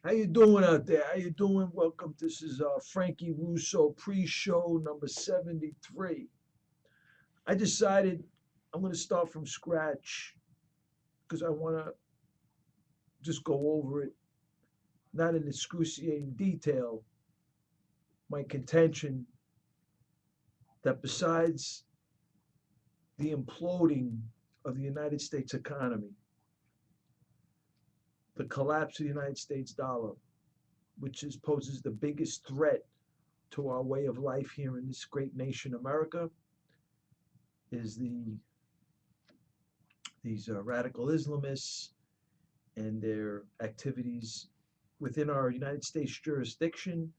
How you doing out there? How you doing? Welcome. This is Frankie Russo pre-show number 73. I decided I'm going to start from scratch because I want to just go over it, not in excruciating detail. My contention that besides the imploding of the United States economy, the collapse of the United States dollar, which poses the biggest threat to our way of life here in this great nation, America, is these radical Islamists and their activities within our United States jurisdiction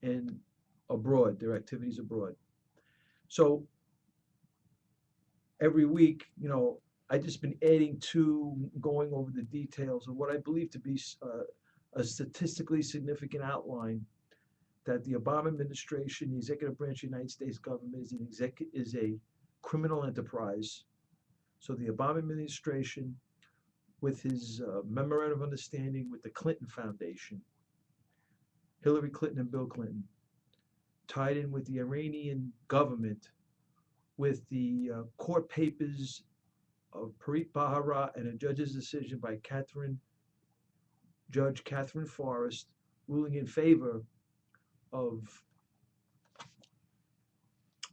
and abroad, their activities abroad. So every week, I just been adding to going over the details of what I believe to be a statistically significant outline that the Obama administration, the executive branch of the United States government, is a criminal enterprise. So the Obama administration, with his memorandum of understanding with the Clinton Foundation, Hillary Clinton and Bill Clinton, tied in with the Iranian government, with the court papers of Preet Bharara and a judge's decision by Judge Catherine Forrest, ruling in favor of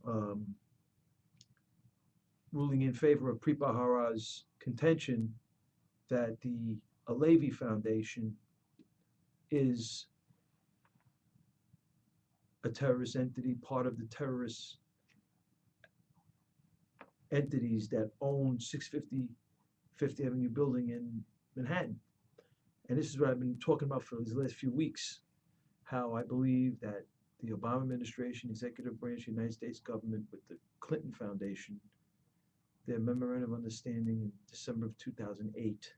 um, Preet Bharara's contention that the Alevi Foundation is a terrorist entity, part of the terrorist entities that own 650 Fifth Avenue building in Manhattan. And this is what I've been talking about for these last few weeks, how I believe that the Obama administration, executive branch of the United States government with the Clinton Foundation, their memorandum of understanding in December of 2008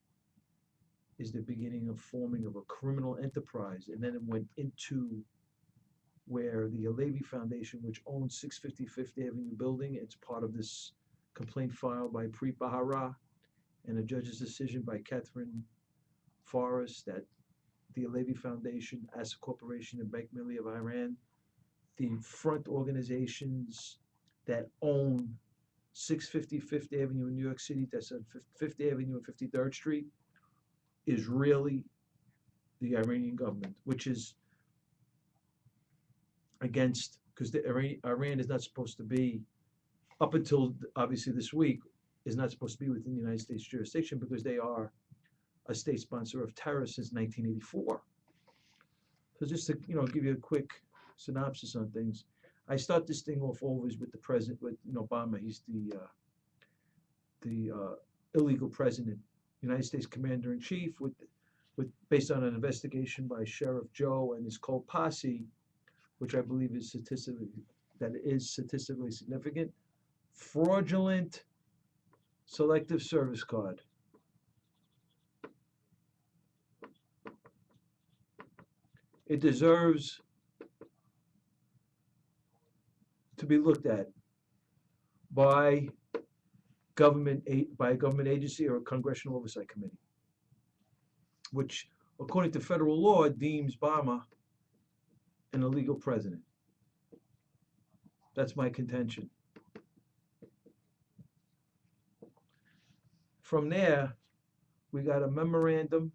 is the beginning of forming of a criminal enterprise. And then it went into where the Alevi Foundation, which owns 650 Fifth Avenue building, it's part of this complaint filed by Preet Bharara and a judge's decision by Catherine Forrest that the Alevi Foundation, as a corporation in Bank Milli of Iran, the front organizations that own 650 Fifth Avenue in New York City, that's on Fifth Avenue and 53rd Street, is really the Iranian government, which is against, because Iran is not supposed to be, up until obviously this week, is not supposed to be within the United States jurisdiction because they are a state sponsor of terror since 1984. So just to give you a quick synopsis on things, I start this thing off always with the president, with Obama. He's the illegal president, United States Commander in Chief, with based on an investigation by Sheriff Joe and his cold posse, which I believe is statistically significant. Fraudulent selective service card. It deserves to be looked at by by a government agency or a congressional oversight committee, which, according to federal law, deems Obama an illegal president. That's my contention. From there, we got a memorandum,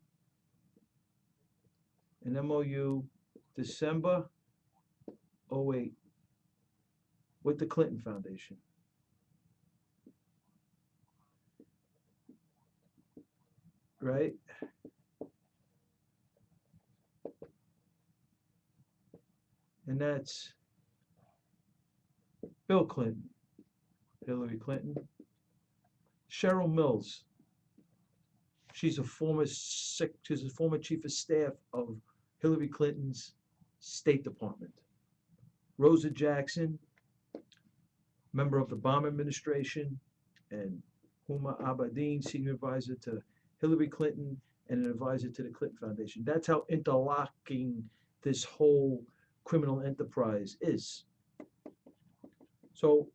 an MOU, December 08, with the Clinton Foundation. Right? And that's Bill Clinton, Hillary Clinton, Cheryl Mills. She's a former chief of staff of Hillary Clinton's State Department. Rosa Jackson, member of the Obama administration, and Huma Abedin, senior advisor to Hillary Clinton and an advisor to the Clinton Foundation. That's how interlocking this whole criminal enterprise is. So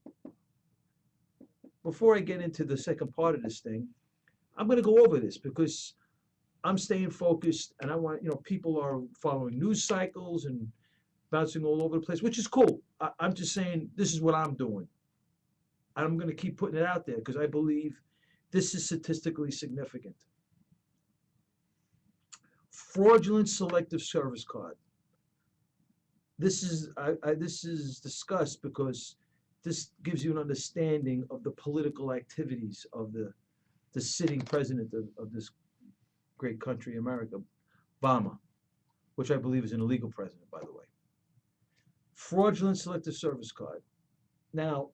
before I get into the second part of this thing, I'm going to go over this because I'm staying focused, and I want, people are following news cycles and bouncing all over the place, which is cool. I'm just saying this is what I'm doing. I'm going to keep putting it out there because I believe this is statistically significant. Fraudulent selective service card. This is discussed because this gives you an understanding of the political activities of the sitting president of this great country, America, Obama, which I believe is an illegal president, by the way. Fraudulent selective service card. Now,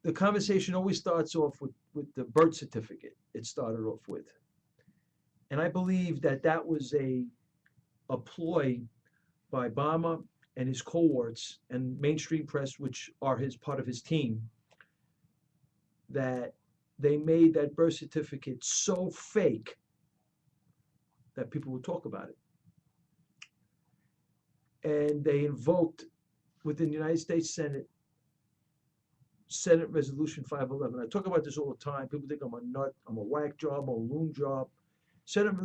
the conversation always starts off with the birth certificate. It started off with. And I believe that was a ploy by Obama and his cohorts and mainstream press, which are part of his team, that they made that birth certificate so fake that people would talk about it. And they invoked within the United States Senate Resolution 511. I talk about this all the time. People think I'm a nut, I'm a whack job, I'm a loon job. Senate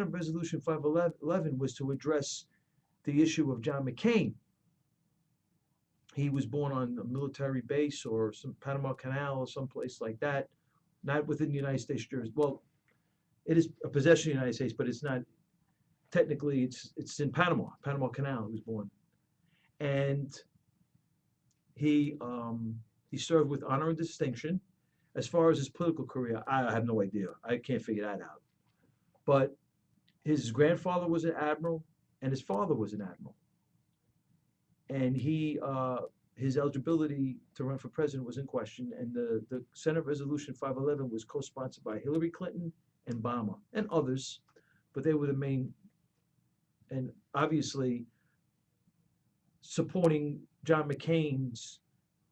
Resolution 511 was to address the issue of John McCain. He was born on a military base or some Panama Canal or someplace like that, not within the United States jurisdiction. Well, it is a possession of the United States, but it's not technically. It's in Panama Canal. He was born, and he served with honor and distinction. As far as his political career, I have no idea. I can't figure that out. But his grandfather was an admiral, and his father was an admiral. And his eligibility to run for president was in question. And the Senate Resolution 511 was co-sponsored by Hillary Clinton and Obama and others, but they were the main. And obviously, supporting John McCain's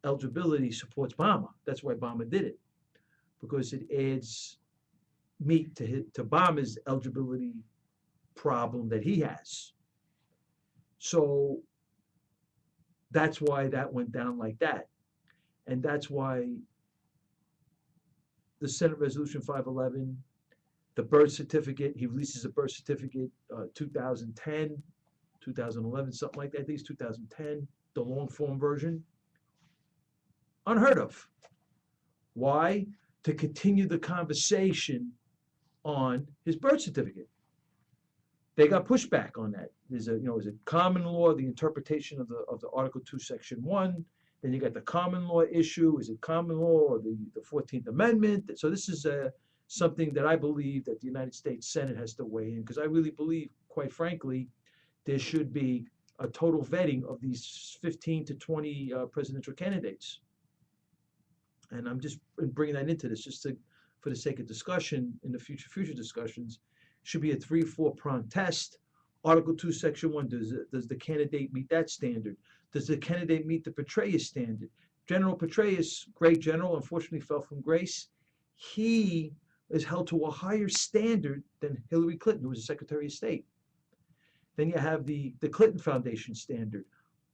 eligibility supports Obama. That's why Obama did it, because it adds meat to Obama's eligibility problem that he has. So that's why that went down like that. And that's why the Senate Resolution 511, the birth certificate, he releases a birth certificate 2010, 2011, something like that. I think it's 2010, the long form version. Unheard of. Why? To continue the conversation on his birth certificate. They got pushback on that. There's is it common law, the interpretation of the Article 2, Section 1. Then you got the common law issue. Is it common law or the 14th Amendment? So this is something that I believe that the United States Senate has to weigh in, because I really believe, quite frankly, there should be a total vetting of these 15 to 20 presidential candidates. And I'm just bringing that into this just for the sake of discussion in the future discussions. Should be a 3-4 prong test. Article 2, Section 1, does the candidate meet that standard? Does the candidate meet the Petraeus standard? General Petraeus, great general, unfortunately fell from grace. He is held to a higher standard than Hillary Clinton, who was the Secretary of State. Then you have the Clinton Foundation standard.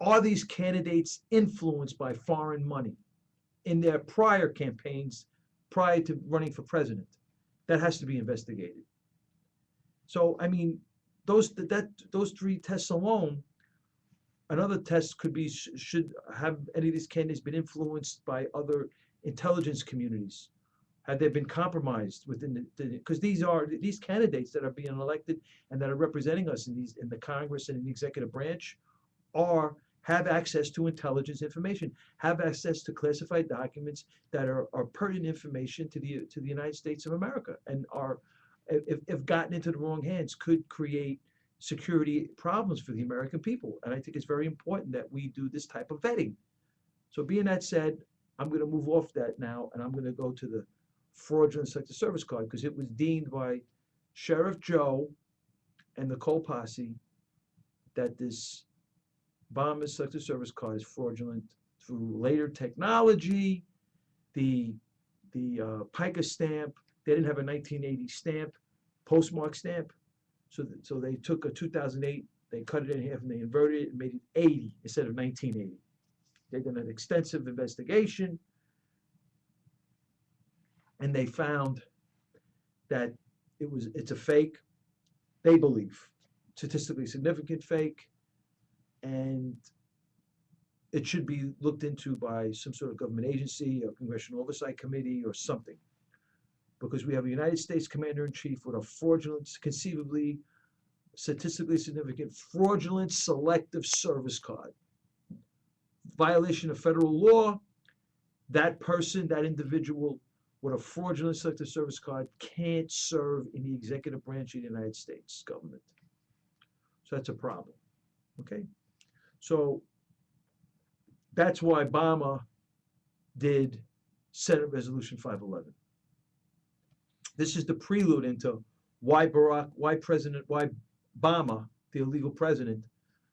Are these candidates influenced by foreign money in their prior campaigns, prior to running for president? That has to be investigated. So, I mean, those 3 tests alone. Another test could be, should have any of these candidates been influenced by other intelligence communities? Have they been compromised within because these candidates that are being elected and that are representing us in the Congress and in the executive branch have access to intelligence information, have access to classified documents that are pertinent information to the United States of America, and are, if gotten into the wrong hands, could create security problems for the American people. And I think it's very important that we do this type of vetting. So being that said, I'm going to move off that now, and I'm going to go to the fraudulent selective service card, because it was deemed by Sheriff Joe and the Cole posse that this Obama selective service card is fraudulent through later technology. The pica stamp, they didn't have a 1980 stamp, postmark stamp. So they took a 2008, they cut it in half and they inverted it and made it 80 instead of 1980. They did an extensive investigation, and they found that it's a fake. They believe statistically significant fake, and it should be looked into by some sort of government agency or congressional oversight committee or something, because we have a United States Commander in Chief with a fraudulent, conceivably statistically significant fraudulent selective service card, violation of federal law. That person, that individual with a fraudulent selective service card can't serve in the executive branch of the United States government. So that's a problem. Okay? So that's why Obama did Senate Resolution 511. This is the prelude into why why Obama, the illegal president,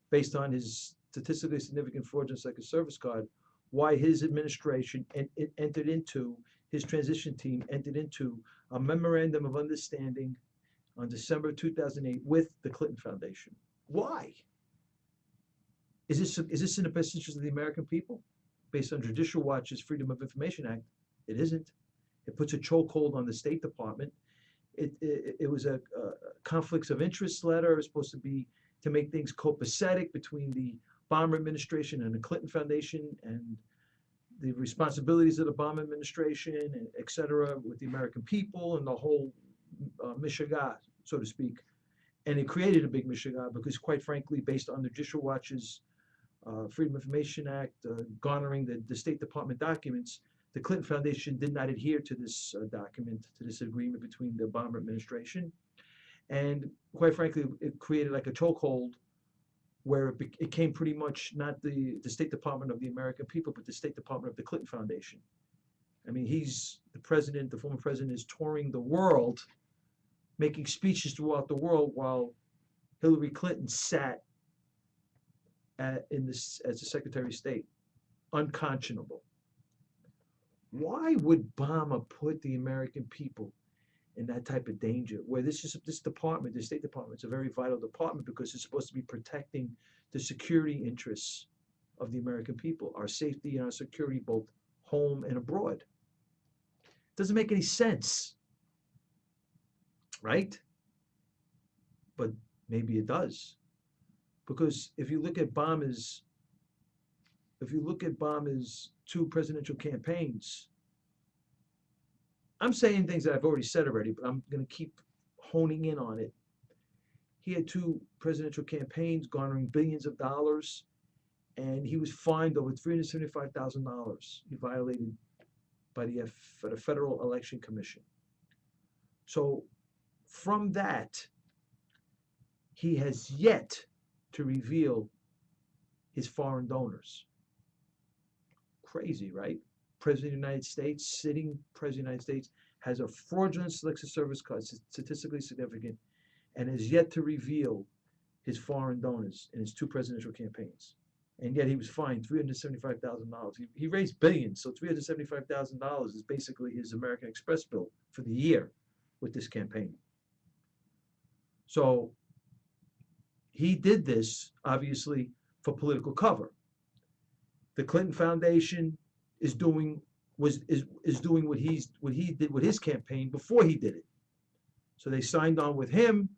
based on his statistically significant fraudulent selective service card, why his administration entered into, his transition team entered into a memorandum of understanding on December 2008 with the Clinton Foundation. Why? Is this in the best interest of the American people? Based on Judicial Watch's Freedom of Information Act, it isn't. It puts a chokehold on the State Department. It was a conflicts of interest letter. It was supposed to be to make things copacetic between the Obama administration and the Clinton Foundation and the responsibilities of the Obama administration, and et cetera, with the American people and the whole mishiga, so to speak. And it created a big mishiga because, quite frankly, based on the Judicial Watch's Freedom of Information Act garnering the State Department documents, the Clinton Foundation did not adhere to this document, to this agreement between the Obama administration. And quite frankly, it created like a chokehold where it came pretty much not the State Department of the American people, but the State Department of the Clinton Foundation. I mean, he's the president, the former president is touring the world, making speeches throughout the world while Hillary Clinton sat as the Secretary of State. Unconscionable. Why would Obama put the American people in that type of danger? Where this department, the State Department, is a very vital department because it's supposed to be protecting the security interests of the American people, our safety and our security both home and abroad. Doesn't make any sense, right? But maybe it does, because if you look at Obama's two presidential campaigns, I'm saying things that I've already said already, but I'm going to keep honing in on it. He had two presidential campaigns garnering billions of dollars, and he was fined over $375,000. He violated by the Federal Election Commission. So from that, he has yet to reveal his foreign donors. Crazy, right? President of the United States, sitting President of the United States, has a fraudulent selective service card, statistically significant, and has yet to reveal his foreign donors in his two presidential campaigns. And yet he was fined $375,000. He raised billions, so $375,000 is basically his American Express bill for the year with this campaign. So he did this, obviously, for political cover. The Clinton Foundation is doing what he did with his campaign before he did it. So they signed on with him,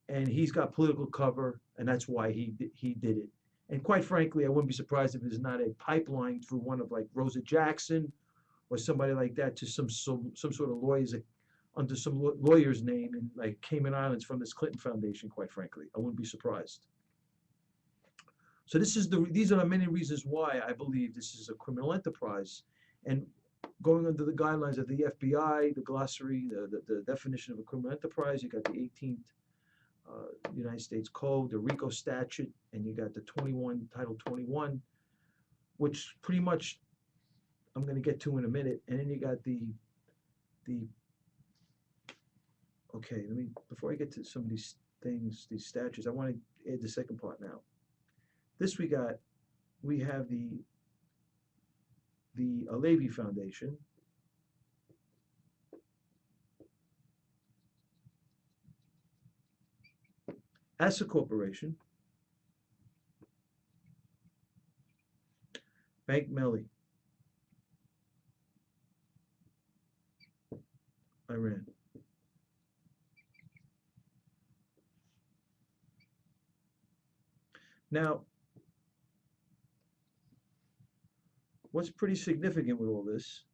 and he's got political cover, and that's why he did it. And quite frankly, I wouldn't be surprised if there's not a pipeline through one of like Rosa Jackson or somebody like that to some sort of lawyers under some lawyer's name in like Cayman Islands from this Clinton Foundation. Quite frankly, I wouldn't be surprised. So these are the many reasons why I believe this is a criminal enterprise. And going under the guidelines of the FBI, the glossary, the definition of a criminal enterprise, you got the 18th United States Code, the RICO statute, and you got the Title 21, which pretty much I'm going to get to in a minute. And then you got okay, before I get to some of these things, these statutes, I want to add the second part now. This we have the Alevi Foundation. As a corporation, Bank Melli, Iran. Now, what's pretty significant with all this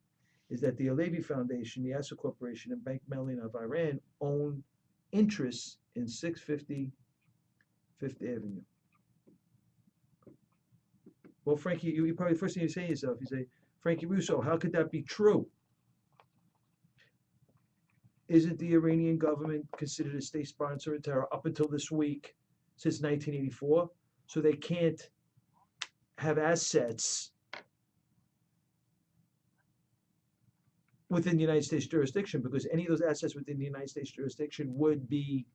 is that the Alevi Foundation, the Assa Corporation, and Bank Mellion of Iran own interests in 650 Fifth Avenue. Well, Frankie, you probably the first thing you say to yourself, you say, Frankie Russo, how could that be true? Isn't the Iranian government considered a state sponsor of terror up until this week, since 1984? So they can't have assets within the United States jurisdiction, because any of those assets within the United States jurisdiction would be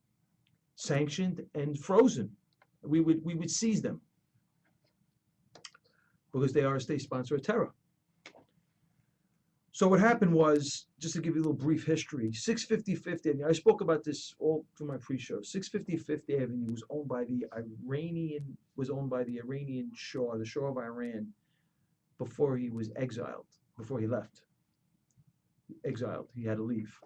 sanctioned and frozen. We would seize them because they are a state sponsor of terror. So what happened was, just to give you a little brief history, 650 Fifth Avenue, I spoke about this all through my pre-show. 650 Fifth Avenue was owned by the Iranian Shah, the Shah of Iran, before he was exiled, before he left. Exiled, he had to leave.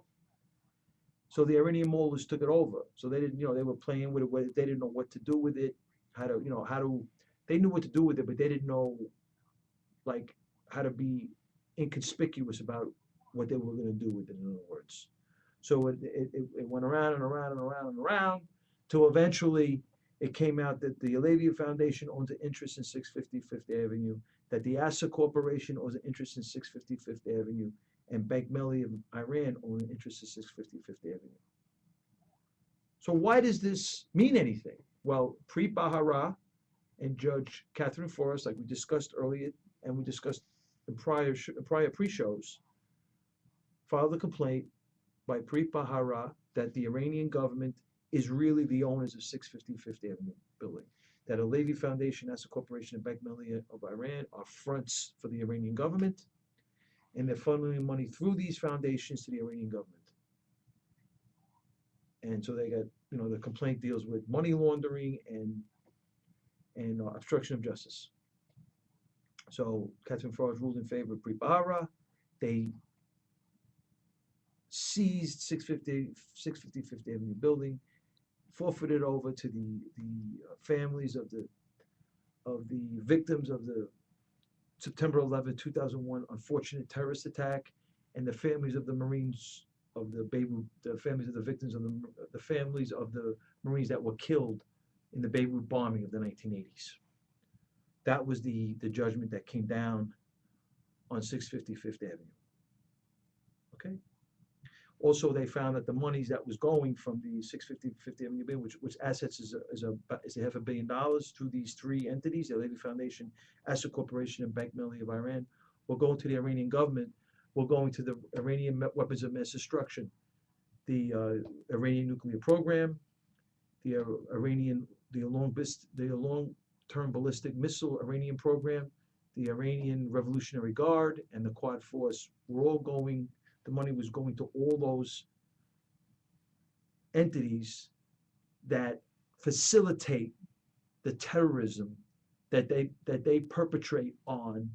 So the Iranian mullahs took it over. So they didn't, they were playing with it. They didn't know what to do with it, they knew what to do with it, but they didn't know, like, how to be inconspicuous about what they were going to do with it, in other words. So it went around and around and around and around till eventually it came out that the Alevi Foundation owns an interest in 650 Fifth Avenue, that the Assa Corporation owns an interest in 650 Fifth Avenue, and Bank Melli of Iran owns an interest in 650 Fifth Avenue. So why does this mean anything? Well, Preet Bharara and Judge Catherine Forrest, like we discussed earlier, and we discussed in prior pre-shows, filed a complaint by Preet Bharara that the Iranian government is really the owners of 650 Fifth Avenue building. That Alevi Foundation, Assa Corporation, and Bank Melli of Iran are fronts for the Iranian government, and they're funneling money through these foundations to the Iranian government. And so they got, the complaint deals with money laundering and obstruction of justice. So Catherine Forrest ruled in favor of Preet Bharara. They seized 650 Fifth Avenue building, forfeited over to the families of the victims of the September 11, 2001 unfortunate terrorist attack, and the families of the Marines of the Beirut, the families of the victims of the families of the Marines that were killed in the Beirut bombing of the 1980s. That was the judgment that came down on 650 Fifth Avenue. Okay. Also, they found that the monies that was going from the 650 Fifth Avenue building, which assets is $500 million through these three entities, the Alevi Foundation, Assa Corporation, and Bank Melli of Iran, were going to the Iranian government, were going to the Iranian weapons of mass destruction, the Iranian nuclear program, the long-term ballistic missile Iranian program, the Iranian Revolutionary Guard, and the Quad Force were all going. The money was going to all those entities that facilitate the terrorism that they perpetrate on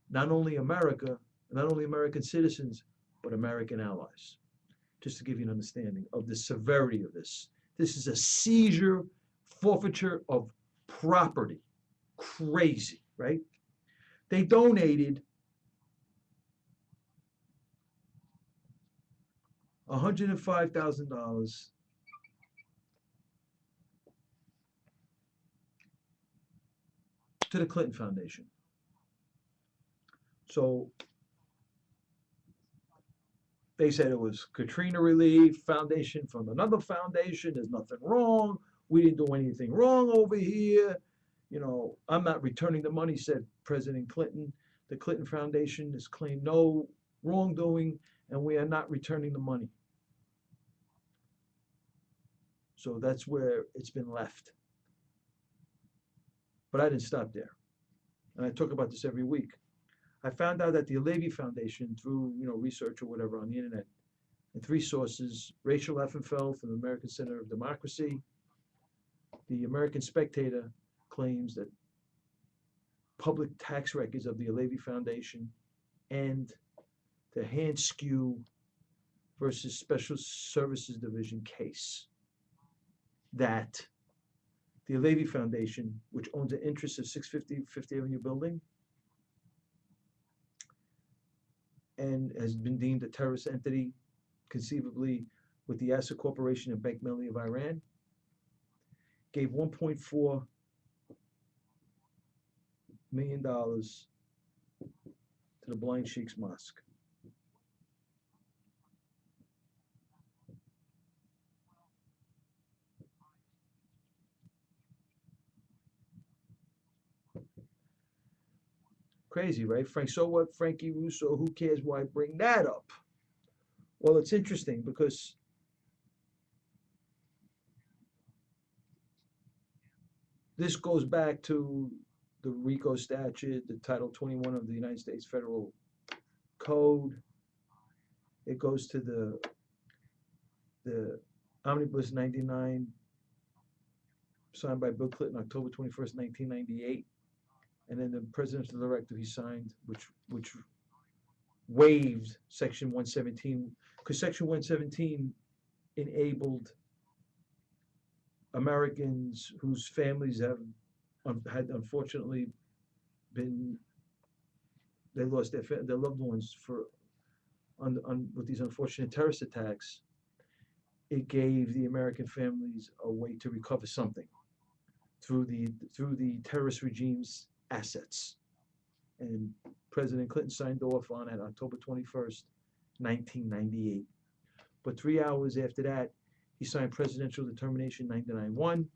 not only America, not only American citizens, but American allies. Just to give you an understanding of the severity of this. This is a seizure, forfeiture of property. Crazy, right? They donated $105,000 to the Clinton Foundation. So they said it was Katrina Relief Foundation from another foundation. There's nothing wrong. We didn't do anything wrong over here. I'm not returning the money, said President Clinton. The Clinton Foundation has claimed no wrongdoing, and we are not returning the money. So that's where it's been left. But I didn't stop there. And I talk about this every week. I found out that the Alevi Foundation, through research or whatever on the internet, and three sources, Rachel Effenfeld from the American Center of Democracy, the American Spectator claims that public tax records of the Alevi Foundation and the Hanskew versus Special Services Division case, that the Levy Foundation, which owns an interest of 650 Fifth Avenue building and has been deemed a terrorist entity, conceivably with the Assa Corporation and Bank Melli of Iran, gave $1.4 million to the Blind Sheikh's Mosque. Crazy, right? So what, Frankie Russo, who cares why I bring that up? Well, it's interesting because this goes back to the RICO statute, the Title 21 of the United States Federal Code. It goes to the Omnibus 99 signed by Bill Clinton October 21st, 1998. And then the presidential directive he signed, which waived Section 117, because Section 117 enabled Americans whose families had unfortunately they lost their loved ones with these unfortunate terrorist attacks. It gave the American families a way to recover something through the terrorist regime's assets. And President Clinton signed off on it October 21st, 1998. But 3 hours after that, he signed Presidential Determination 991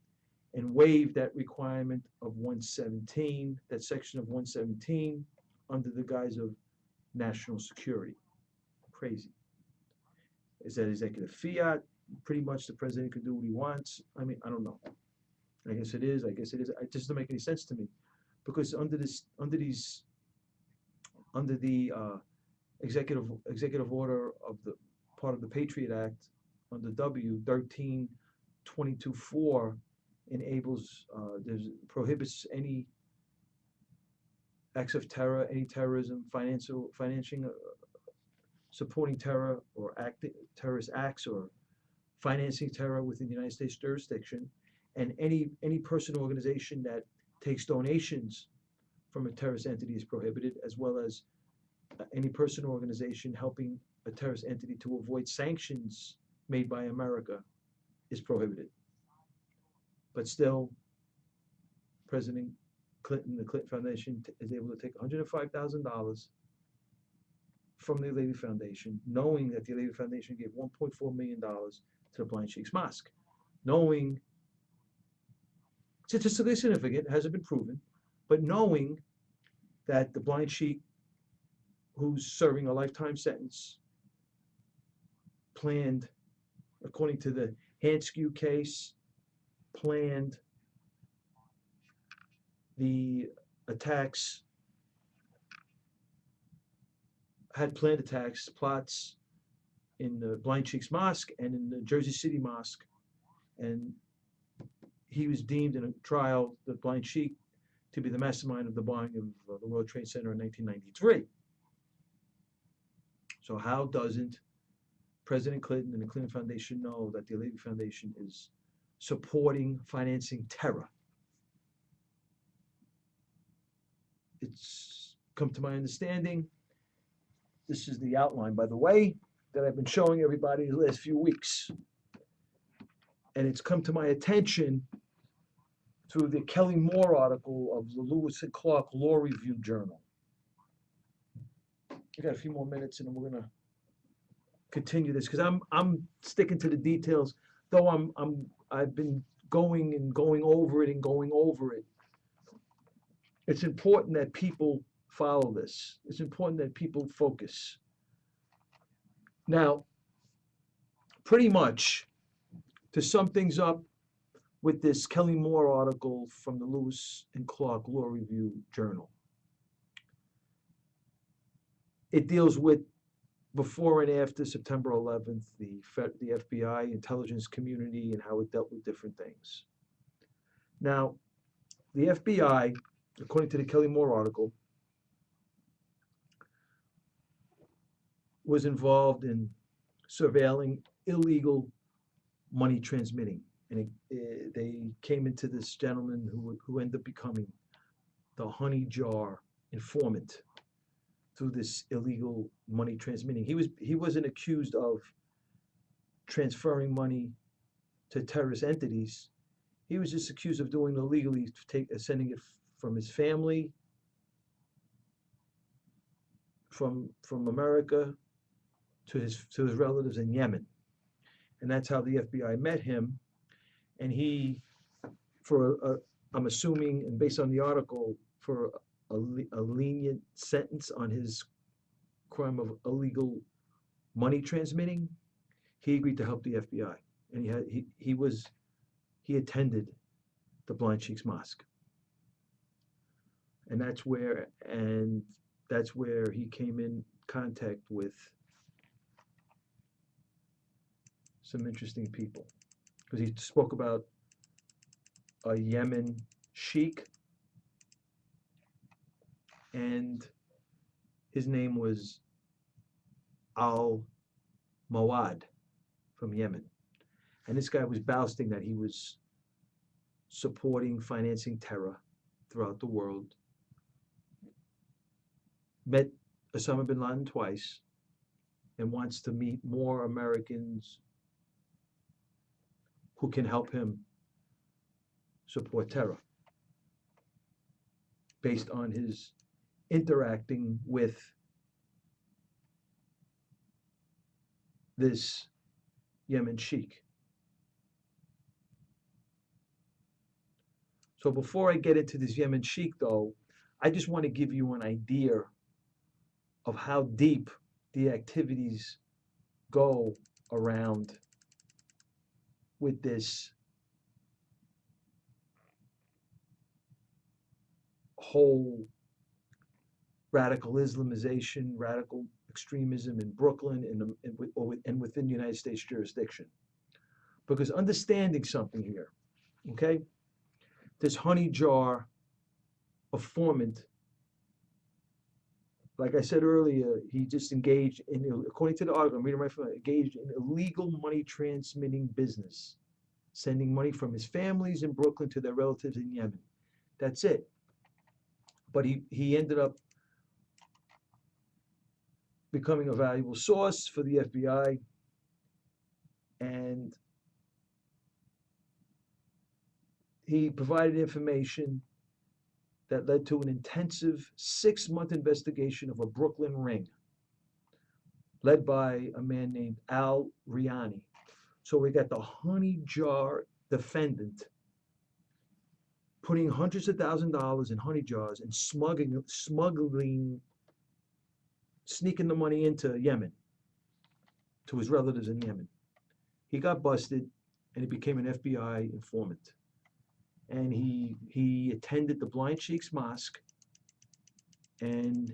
and waived that requirement of 117, that section of 117, under the guise of national security. Crazy. Is that executive fiat? Pretty much the president can do what he wants. I mean, I don't know. I guess it is. It just doesn't make any sense to me, because under the executive order of the part of the Patriot Act, under W 1322(4), enables prohibits any acts of terror, any terrorism, financing, supporting terror or terrorist acts or financing terror within the United States jurisdiction, and any person or organization that takes donations from a terrorist entity is prohibited, as well as any person or organization helping a terrorist entity to avoid sanctions made by America is prohibited. But still, President Clinton, the Clinton Foundation, is able to take $105,000 from the Levy Foundation, knowing that the Levy Foundation gave $1.4 million to the Blind Sheikh's Mosque, knowing, statistically significant, hasn't been proven, but knowing that the Blind Sheikh, who's serving a lifetime sentence, planned, according to the Hanskew case, planned the attacks, had planned attacks, plots in the Blind Sheikh's Mosque and in the Jersey City Mosque. And he was deemed in a trial, the Blind Sheikh, to be the mastermind of the bombing of the World Trade Center in 1993. So how doesn't President Clinton and the Clinton Foundation know that the Levy Foundation is supporting, financing terror? It's come to my understanding, this is the outline, by the way, that I've been showing everybody the last few weeks. And it's come to my attention through the Kelly Moore article of the Lewis and Clark Law Review Journal. I got a few more minutes and then we're gonna continue this, because I'm sticking to the details, though I've been going over it. It's important that people follow this. It's important that people focus. Now, pretty much, to sum things up with this Kelly Moore article from the Lewis and Clark Law Review Journal, it deals with before and after September 11th, the FBI intelligence community and how it dealt with different things. Now, the FBI, according to the Kelly Moore article, was involved in surveilling illegal money transmitting they came into this gentleman who ended up becoming the honey jar informant through this illegal money transmitting. He wasn't accused of transferring money to terrorist entities. He was just accused of doing illegally, sending it from his family, from America to his relatives in Yemen, and that's how the FBI met him. And he, I'm assuming, and based on the article, for a lenient sentence on his crime of illegal money transmitting, he agreed to help the FBI, and he attended the Blind Cheeks Mosque, and that's where he came in contact with some interesting people, because he spoke about a Yemen sheikh, and his name was Al Mawad from Yemen. And this guy was boasting that he was supporting, financing terror throughout the world. Met Osama bin Laden twice and wants to meet more Americans who can help him support terror based on his interacting with this Yemen sheikh. So before I get into this Yemen sheikh, though, I just want to give you an idea of how deep the activities go around with this whole radical Islamization, radical extremism in Brooklyn and within the United States jurisdiction. Because understanding something here, okay? This honey jar informant, like I said earlier, he just engaged in, according to the article, I'm reading right from it, engaged in illegal money transmitting business, sending money from his families in Brooklyn to their relatives in Yemen. That's it. But he ended up becoming a valuable source for the FBI, and he provided information that led to an intensive 6-month investigation of a Brooklyn ring led by a man named Al Riani. So we got the honey jar defendant putting hundreds of thousands of dollars in honey jars and sneaking the money into Yemen, to his relatives in Yemen. He got busted and he became an FBI informant. And he attended the Blind Sheikh's Mosque, and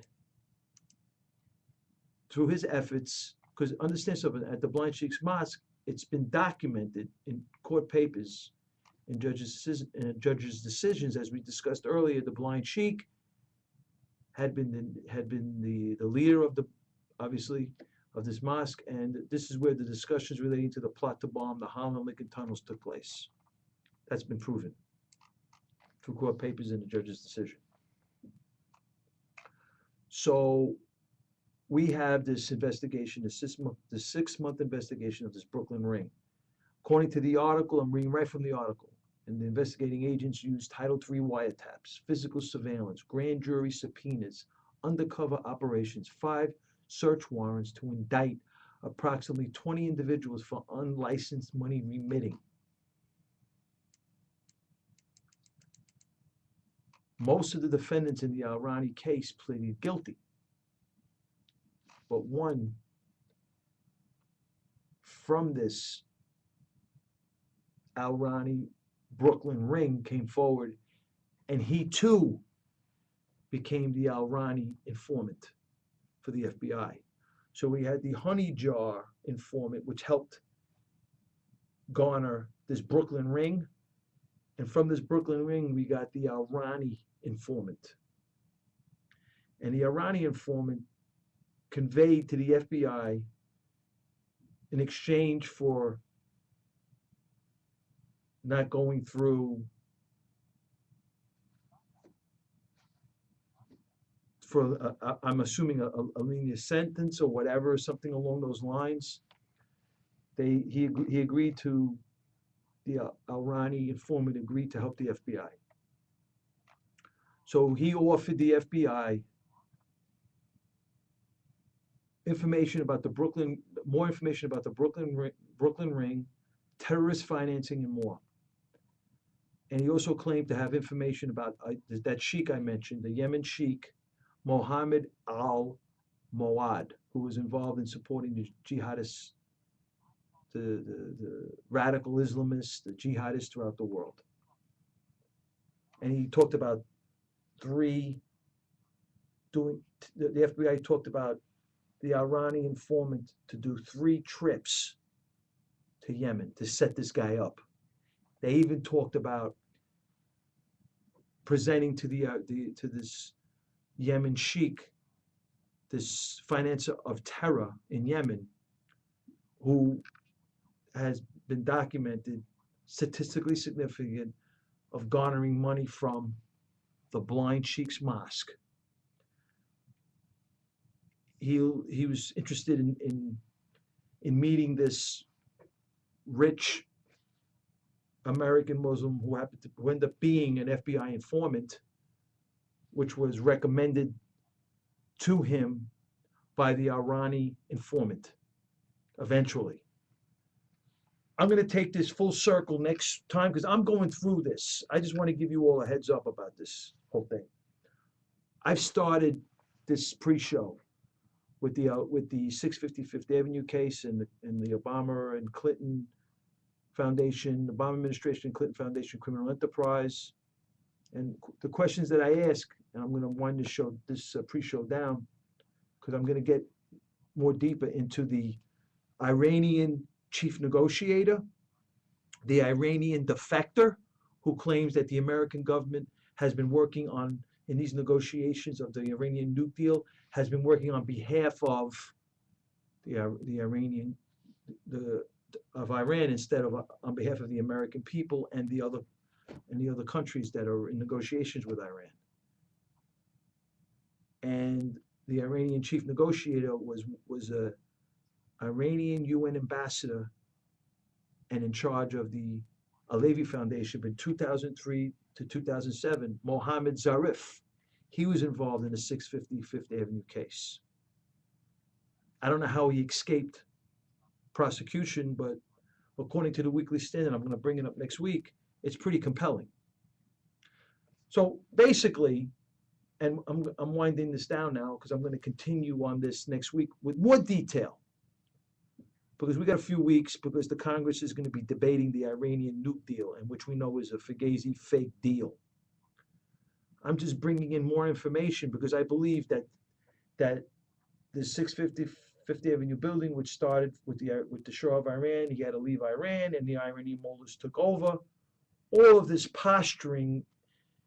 through his efforts, because understand something, at the Blind Sheikh's Mosque, it's been documented in court papers and judges' decisions, as we discussed earlier. The Blind Sheikh had been the leader of obviously of this mosque, and this is where the discussions relating to the plot to bomb the Harlem Lincoln tunnels took place. That's been proven through court papers and the judge's decision. So we have this investigation, the 6-month investigation of this Brooklyn ring. According to the article, I'm reading right from the article, and the investigating agents used Title III wiretaps, physical surveillance, grand jury subpoenas, undercover operations, 5 search warrants to indict approximately 20 individuals for unlicensed money remitting. Most of the defendants in the Al-Rani case pleaded guilty, but one from this Al-Rani Brooklyn ring came forward, and he too became the Al-Rani informant for the FBI. So we had the honey jar informant, which helped garner this Brooklyn ring, and from this Brooklyn ring we got the Al-Rani informant. And the Al-Rani informant conveyed to the FBI, in exchange for not going through for I'm assuming a lenient sentence or whatever, something along those lines. He agreed to the Irani informant agreed to help the FBI. So he offered the FBI information about the more information about the Brooklyn Ring, terrorist financing, and more. And he also claimed to have information about that sheikh I mentioned, the Yemen sheikh, Mohammed al-Mawad, who was involved in supporting the jihadists, the radical Islamists, the jihadists throughout the world. And he talked about the FBI talked about the Iranian informant to do 3 trips to Yemen to set this guy up. They even talked about presenting to this Yemen sheikh, this financer of terror in Yemen, who has been documented statistically significant of garnering money from the Blind Sheikh's Mosque. He was interested in meeting this rich American Muslim who happened to end up being an FBI informant, which was recommended to him by the Irani informant eventually. I'm going to take this full circle next time because I'm going through this. I just want to give you all a heads up about this whole thing. I've started this pre-show with the 650 Fifth Avenue case and the Obama and Clinton Foundation, Obama administration, Clinton Foundation criminal enterprise, and the questions that I ask, and I'm going to wind this pre-show down because I'm going to get more deeper into the Iranian chief negotiator, the Iranian defector who claims that the American government has been working on in these negotiations of the Iranian nuke deal, has been working on behalf of the Iranian of Iran instead of on behalf of the American people and the other countries that are in negotiations with Iran. And the Iranian chief negotiator was a Iranian UN ambassador and in charge of the Alevi Foundation from 2003 to 2007, Mohammed Zarif. He was involved in the 650 Fifth Avenue case. I don't know how he escaped prosecution, but according to the Weekly Standard, I'm going to bring it up next week, it's pretty compelling. So basically, and I'm winding this down now because I'm going to continue on this next week with more detail, because we got a few weeks, because the Congress is going to be debating the Iranian nuke deal, and which we know is a fugazi fake deal. I'm just bringing in more information because I believe that the 650 Fifth Avenue building, which started with the Shah of Iran, he had to leave Iran, and the Iranian mullahs took over. All of this posturing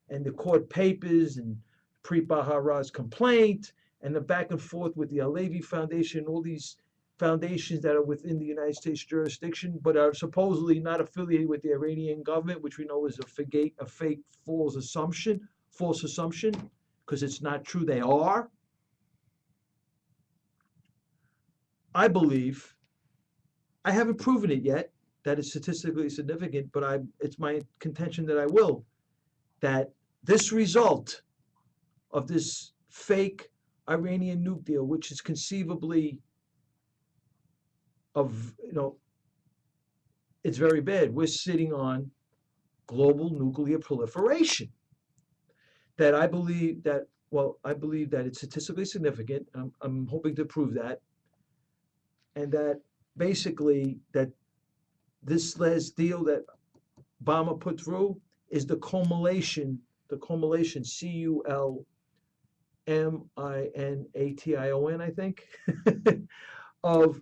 and the court papers and Preet Bharara's complaint and the back and forth with the Alevi Foundation, all these foundations that are within the United States jurisdiction, but are supposedly not affiliated with the Iranian government, which we know is a fake, false assumption, because it's not true. They are. I believe, I haven't proven it yet that it's statistically significant, but it's my contention that I will, that this result of this fake Iranian nuke deal, which is conceivably it's very bad. We're sitting on global nuclear proliferation. That I believe that it's statistically significant. I'm hoping to prove that. And that basically that this last deal that Obama put through is the culmination, CULMINATION, I think, of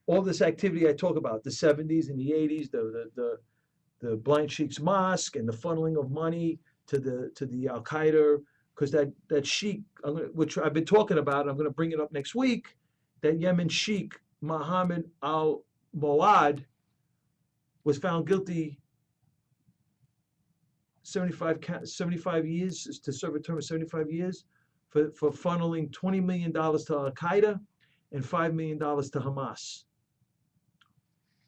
all this activity I talk about, the 70s and the 80s, the Blind Sheikh's Mosque and the funneling of money to the Al Qaeda, because that sheikh, which I've been talking about, I'm going to bring it up next week, that Yemen sheikh Mohammed al-Mawad was found guilty 75 years to serve a term of 75 years for funneling $20 million to Al-Qaeda and $5 million to Hamas.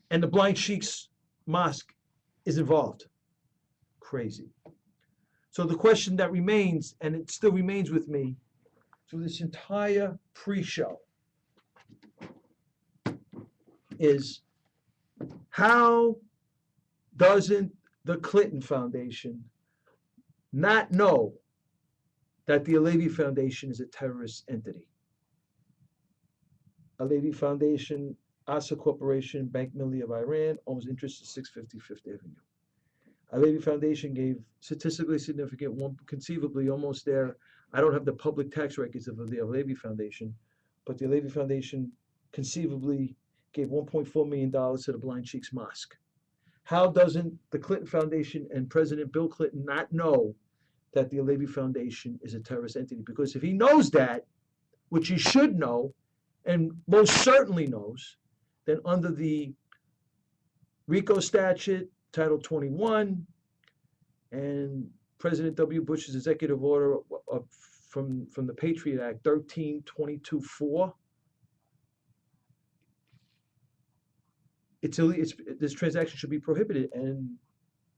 And the Blind Sheikh's mosque is involved. Crazy. So the question that remains, and it still remains with me through this entire pre-show, is how doesn't the Clinton Foundation not know that the Alevi Foundation is a terrorist entity? Alevi Foundation, Asa Corporation, Bank Milli of Iran, owns interests at 650 Fifth Avenue. Alevi Foundation gave statistically significant, one conceivably almost there. I don't have the public tax records of the Alevi Foundation, but the Alevi Foundation conceivably gave $1.4 million to the Blind Sheikh's Mosque. How doesn't the Clinton Foundation and President Bill Clinton not know that the Alevi Foundation is a terrorist entity? Because if he knows that, which he should know, and most certainly knows, then under the RICO statute, Title 21, and President W. Bush's executive order from the Patriot Act, 1322-4, this transaction should be prohibited, and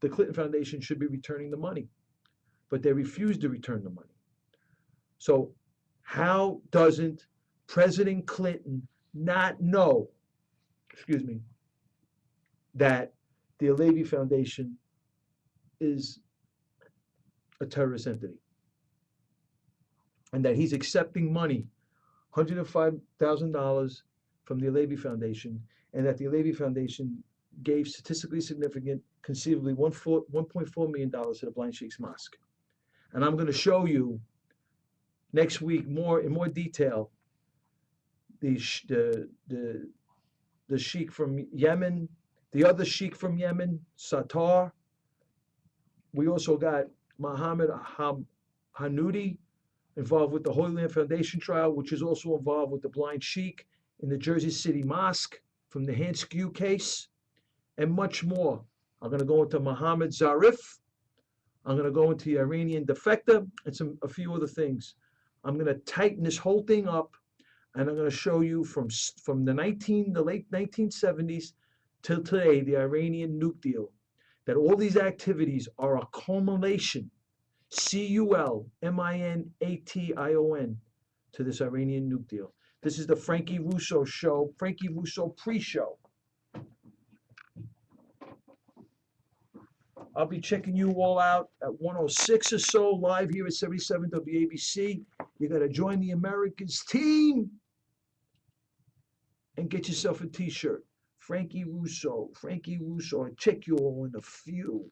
the Clinton Foundation should be returning the money. But they refused to return the money. So how doesn't President Clinton not know, that the Alevi Foundation is a terrorist entity, and that he's accepting money, $105,000 from the Alevi Foundation, and that the Alevi Foundation gave statistically significant, conceivably $1.4 million to the Blind Sheikh's Mosque? And I'm going to show you next week in more detail the sheikh from Yemen, the other sheikh from Yemen, Sattar. We also got Mohammed Hanoudi involved with the Holy Land Foundation trial, which is also involved with the Blind Sheikh in the Jersey City Mosque from the hand skew case, and much more. I'm going to go into Mohammed Zarif. I'm going to go into the Iranian defector and a few other things. I'm going to tighten this whole thing up, and I'm going to show you from the late 1970s till today, the Iranian nuke deal, that all these activities are a culmination, culmination, to this Iranian nuke deal. This is the Frankie Russo show, Frankie Russo pre-show. I'll be checking you all out at 106 or so, live here at 77 WABC. You got to join the Americans team and get yourself a t-shirt. Frankie Russo. I'll check you all in a few.